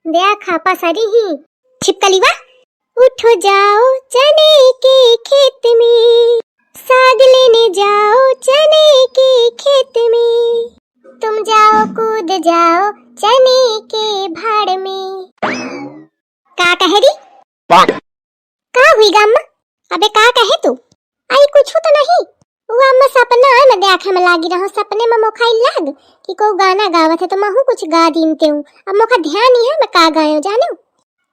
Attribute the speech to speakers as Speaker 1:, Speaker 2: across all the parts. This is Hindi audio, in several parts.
Speaker 1: देखा पसारी ही छिपकलीवा। उठो जाओ चने के खेत में, साग लेने जाओ चने के खेत में, तुम जाओ कूद जाओ चने के भाड़ में। का कह रही? का हुई गम्मा? अबे का कहे तू? आई कुछ तो नहीं। वो अम्मा सपना है मैं देखे में लागी रहा, सपने में मोखाई लग कि को गाना गावत है तो महू कुछ गा दीनते हूँ। अब मोखा ध्यान नहीं है मैं का गायो जाने।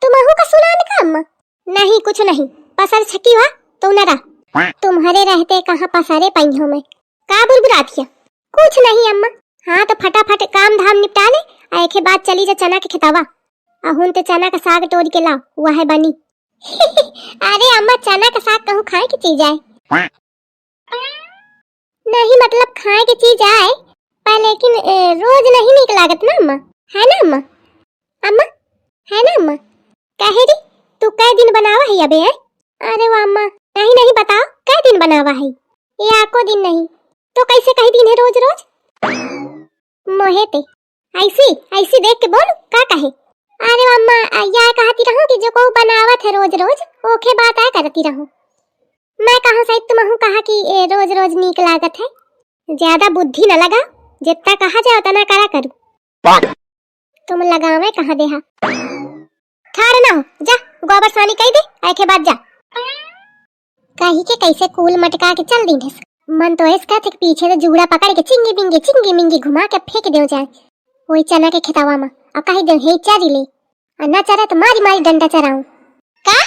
Speaker 1: तुम महू का सुना न का अम्मा? नहीं कुछ नहीं, पसर छकी हुआ तो न रहा। तुम्हारे रहते कहाँ पसारे पाई हूँ मैं। का बुरबुराती है? कुछ नहीं अम्मा। हाँ तो फटाफट काम धाम निपटा ले, आए के बाद चली जा चना के खितावा। अहुन ते चना का साग तोड़ के लाओ, वह है बनी। अरे अम्मा चना का साग कहूँ खाए की चीज है? नहीं मतलब खाए की चीज आए पर लेकिन रोज नहीं नीक लागत ना अम्मा, है ना अम्मा? अम्मा है ना अम्मा? कहे री तू कै दिन बनावा है अबे है? अरे वो अम्मा नहीं नहीं बताओ कै दिन बनावा है? ये आको दिन नहीं तो कैसे कही दिन है रोज रोज? मोहे ते ऐसी ऐसी देख के बोल का कहे? अरे अम्मा या कहती रहूं कि जो को बनावत है रोज रोज ओके बात आ करती रहूं। मैं कहा सही तुम कहा कि रोज रोज नीक लागत है। ज्यादा बुद्धि न लगा, जितना कहा जाए उतना करा करूं। तुम लगावे कहा देहा? ठाड़ ना हो जा गोबर सानी कह दे, आए के बाद जा। कही के कैसे कूल मटका के चल दी मन तो इसका थे पीछे से जुगड़ा पकड़ के चिंगी मिंगी घुमा के फेंक दे जाए वही चना के खेतावा में। और कही दे हे चारी ले और ना चरा तो मारी मारी डंडा चराऊं का?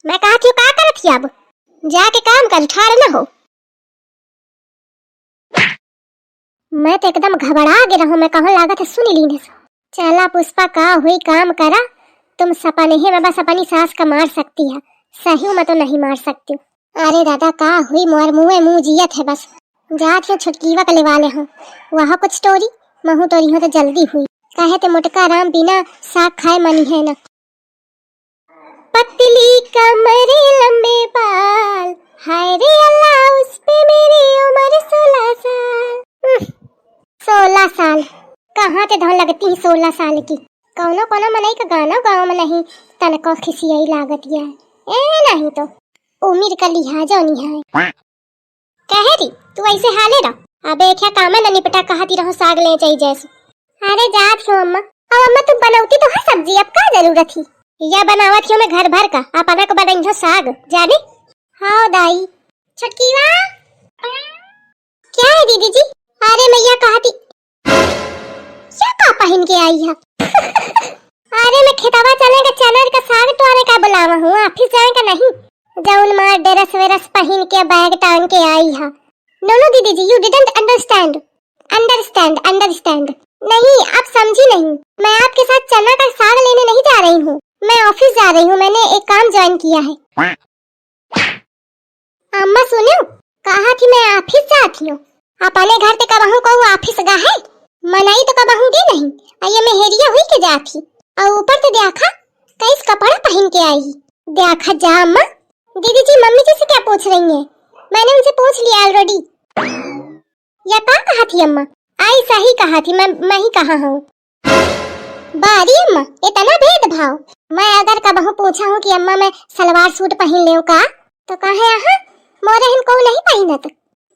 Speaker 1: मैं कहा थी का करत थी? अब जाके काम कर, ठाड़ न हो। मैं तो एकदम घबरा गे रहूं। मैं कहूं लागत है सुनी लीने से। चला पुष्पा का हुई काम करा, तुम सपने ही में बस अपनी सास का मार सकती है, सही में तो नहीं मार सकती। अरे दादा का हुई मोर मुँह जियत है बस। जात हूँ छुटकीवा का लेवा ले हूँ वहाँ कुछ स्टोरी महू तोरी हो तो जल्दी हुई। कहे ते मोटका राम बिना साग खाए मनी है ना। पतली कमर लंबे बाल, हाय रे अल्लाह उस पे मेरी उम्र 16 साल। 16 साल कहाँ ते धन लगती 16 साल की? कौनो कोनो मनई का गाना गाँव में नहीं तनको खिसियाई लागत है। ए नहीं तो उम्र का लिहाजा नहीं है। कहे री तू ऐसे हाले रहा? अबे क्या काम है न निपटा कहती रहो साग ले चाहिए जैसे। अरे जात क्यों अम्मा? अब अम्मा तुम बनाती तो है सब्जी, अब क्या जरूरत थी? या बनावत क्यों मैं घर भर का अपना को बनाई हो साग जाने। हाँ दाई छटकीवा क्या है दीदी जी? अरे मैया कहती क्या का पहन के आई है? अरे मैं खेतवा चले का चना का साग तो आने का बुलावा हूँ, ऑफिस जाए का नहीं। जौन मार ड्रेस वेरस पहन के बैग टांग के आई है। नो नो दीदी जी यू डिडंट अंडरस्टैंड। अंडरस्टैंड नहीं आप समझी नहीं। मैं आपके साथ चना का साग लेने नहीं जा रही हूँ, मैं ऑफिस जा रही हूँ। मैंने एक काम ज्वाइन किया है। अम्मा सुनियो कहा थी मैं ऑफिस जाती हूँ। अपने घर ते कबहू को ऑफिस गा है मनाई तो कबहू दी नहीं। ये मेहरिया हुई के जाती और ऊपर तो देखा कैस कपड़ा पहन के आई। देखा जा अम्मा। दीदी जी मम्मी जी से क्या पूछ रही हैं? मैंने उनसे पूछ लिया ऑलरेडी। या क्या कहा थी अम्मा? आई सही कहा थी, मैं ही कहा हूँ। बारी अम्मा इतना भेदभाव। मैं अगर कबहू पूछा हूँ कि अम्मा मैं सलवार सूट पहन ले का तो कहे आहा मोरे हम को नहीं पहनत।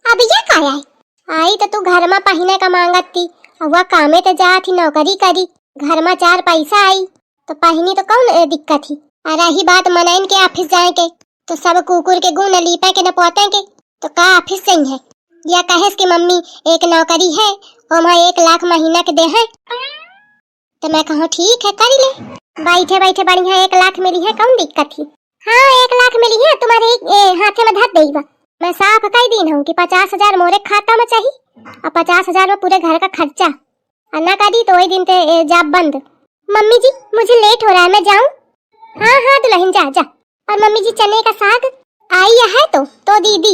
Speaker 1: अब ये का है? आई तो तू घर में पहने का मांगत थी, वह कामे तो जा थी नौकरी करी, घर में 4 पैसा आई तो पहनी तो कौन दिक्कत थी। अरे ही बात मनैन के ऑफिस जाए के तो सब कुकुर के गुण लीपे के न पोते के तो का ऑफिस सही है? या कहेस कि मम्मी एक नौकरी है और मैं 1 लाख महीना के दे है तो मैं कहूँ ठीक है कर ले, बैठे बैठे बढ़िया 1 लाख मिली है कौन दिक्कत थी? हाँ 1 लाख मिली है तुम्हारे हाथे में धर देगा। मैं साफ कह दी हूँ कि 50,000 मोरे खाता में चाहिए और 50,000 में पूरे घर का खर्चा। अन्ना का दी तो वही दिन ते जॉब बंद। मम्मी जी मुझे लेट हो रहा है मैं जाऊँ? हाँ दुल्हन जा जा। और मम्मी जी चने का साग आई है तो दीदी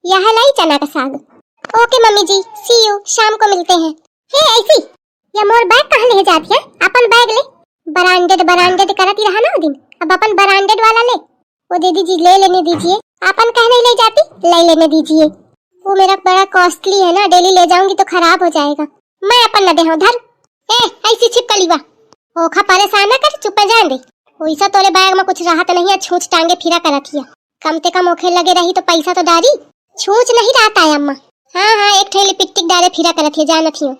Speaker 1: यह लाई चना का साग। Okay mummy ji see you शाम को मिलते हैं। हे ऐसी या मोर बैग कहाँ ले जाती है? अपन बैग ले ब्रांडेड करती रहा ना दिन, अब अपन ब्रांडेड वाला ले। वो दीदी जी ले लेने दीजिए, अपन कहने ले जाती ले लेने दीजिए। वो मेरा बड़ा कॉस्टली है ना, डेली ले जाऊंगी तो खराब हो जाएगा। मैं अपन न देहूं धर। ए ऐसी छिपकलीवा ओखा परेशान न कर, चुप जान दे। वैसा तोरे बैग में कुछ रहा तो नहीं है, छूछ टांगे फिरा करत हिया। कम ते कम ओखे लगे रही तो पैसा तो डारी, छूछ नहीं रहता है अम्मा। हाँ एक ठेली पिकटिक डाले फिरा करत हिया, जानत हियो।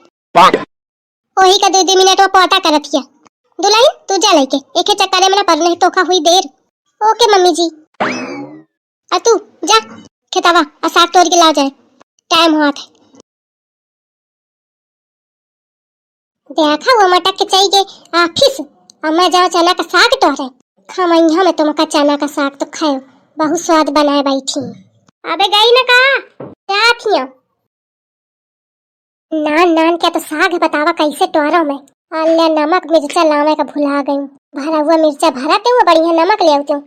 Speaker 1: ओही का 2 मिनट में पोटा करत हिया। दुल्हन तू जा लेके, एके चक्कर में न परने तोखा हुई देर। ओके मम्मी जी। आ तू जा खेतवा आ साग तोड़ के ला जाए, टाइम हुआ था। देखा वो मटक के चाहिए ऑफिस और मैं जाऊँ चना का साग तोड़े। खमैया में तुमका चना का साग तो खाओ, बहुत स्वाद बनाए बैठी। अबे गई ना कहा क्या थी? नान नान क्या तो साग है, बतावा कैसे तोड़ो मैं। अल्लाह नमक मिर्चा लावे का भुला गई। भरा हुआ मिर्चा भराते हुए बढ़िया नमक ले आती हूँ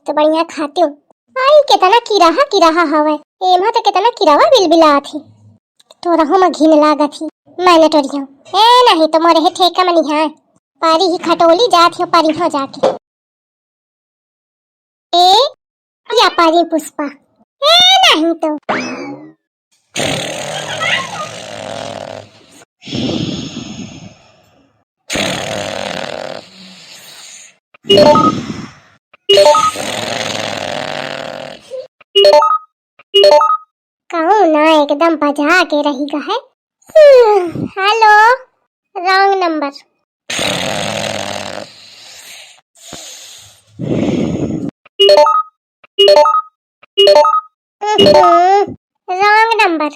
Speaker 1: तो बढ़िया खाती हूँ। आई कितना किराहा हवे, एमा तो कितना किरावा बिलबिला थी। तो रहो मैं घिन लागा थी, मैंने टोरिया ए नहीं तो मोरे ठेका में नहीं है। पारी ही खटोली जाती हो पारी हो जाके। ए या पारी पुष्पा ए नहीं तो कहूँ ना एकदम बजा के रहेगा है। Hello wrong number. Wrong number.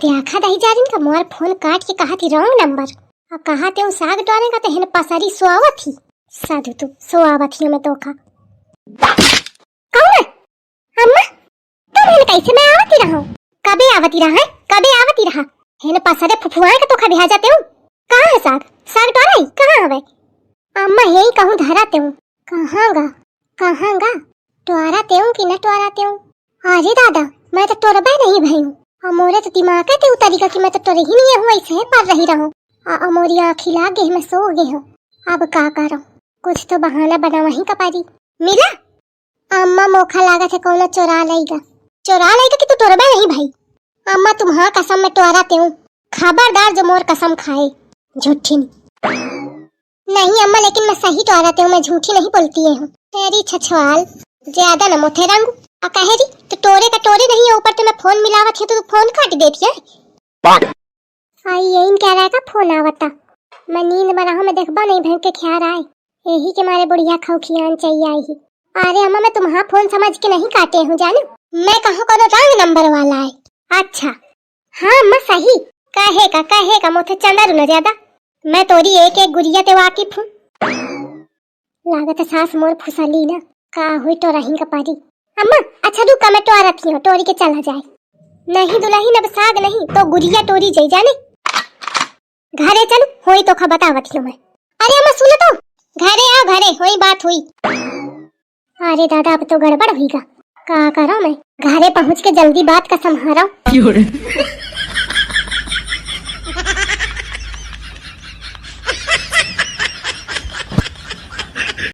Speaker 1: देखा दही जा रही का मोर फोन काट के कहा थी रॉन्ग नंबर और कहा थे साग डाले का तो हिन पसारी सुआवा थी। साधु तू सुआवा थी मैं तो खा। कौन अम्मा तुम हिन कैसे मैं आवती रहा? कभी आवती रहा है, कभी आवती रहा हिन पसारे फुफुआए का तो खा बिहा जाते हूँ। कहाँ है साग? साग डाला ही कहाँ हवे? अम्मा यही कहूँ धराते हूँ। कहाँ गा टोराते हूँ कि न टोराते हूँ? अरे दादा मैं तो टोरबे नहीं भई हूँ। मोरे तो दिमाग है तरीका कि मैं तो टोरे ही नहीं हूँ, ऐसे पर रही रहूँ। मोरी आँखी लागे मैं सो गई हूँ। अब का करो, कुछ तो बहाना बना वहीं का पारी मिला। अम्मा मोखा लागत है कौन चोरा लेगा कि तू टोरबे नहीं भाई। अम्मा तुम्हारा कसम में टोराते हूँ, खबरदार जो मोर कसम खाए झूठी नहीं। अम्मा लेकिन मैं सही टोराते हूँ, मैं झूठी नहीं बोलती हूँ। तेरी छछवाल ज्यादा न मोथे रंग और कहेरी तो टोरे का टोरे नहीं है, ऊपर तो मैं फोन मिलावत है तो तू फोन काट देती है। आई यही कह रहा था फोन आवता, मैं नींद में रहा, मैं देखबा नहीं भैंस के ख्याल आए यही के मारे बुढ़िया खौखियान चाहिए आई ही। अरे अम्मा मैं तुम्हारा फोन समझ के नहीं काटे हूँ जानो, मैं कहाँ करो रंग नंबर वाला है। अच्छा हाँ अम्मा सही कहेगा मोथे चंदर न ज्यादा। मैं तोरी एक गुड़िया ते वाकिफ हूँ। लागत सास मोर फुसली ना का हुई तो रही का पारी। अम्मा अच्छा रुका मैं टोरा थी हो, टोरी के चला जाए। नहीं दुल्हन अब साग नहीं तो गुड़िया टोरी जाई जाने। घरे चल होई तो खा बतावत हूँ मैं। अरे अम्मा सुनो तो, घरे आओ घरे होई बात हुई। अरे दादा अब तो गड़बड़ हुईगा, का करो मैं घरे पहुँच के जल्दी बात का संभारा।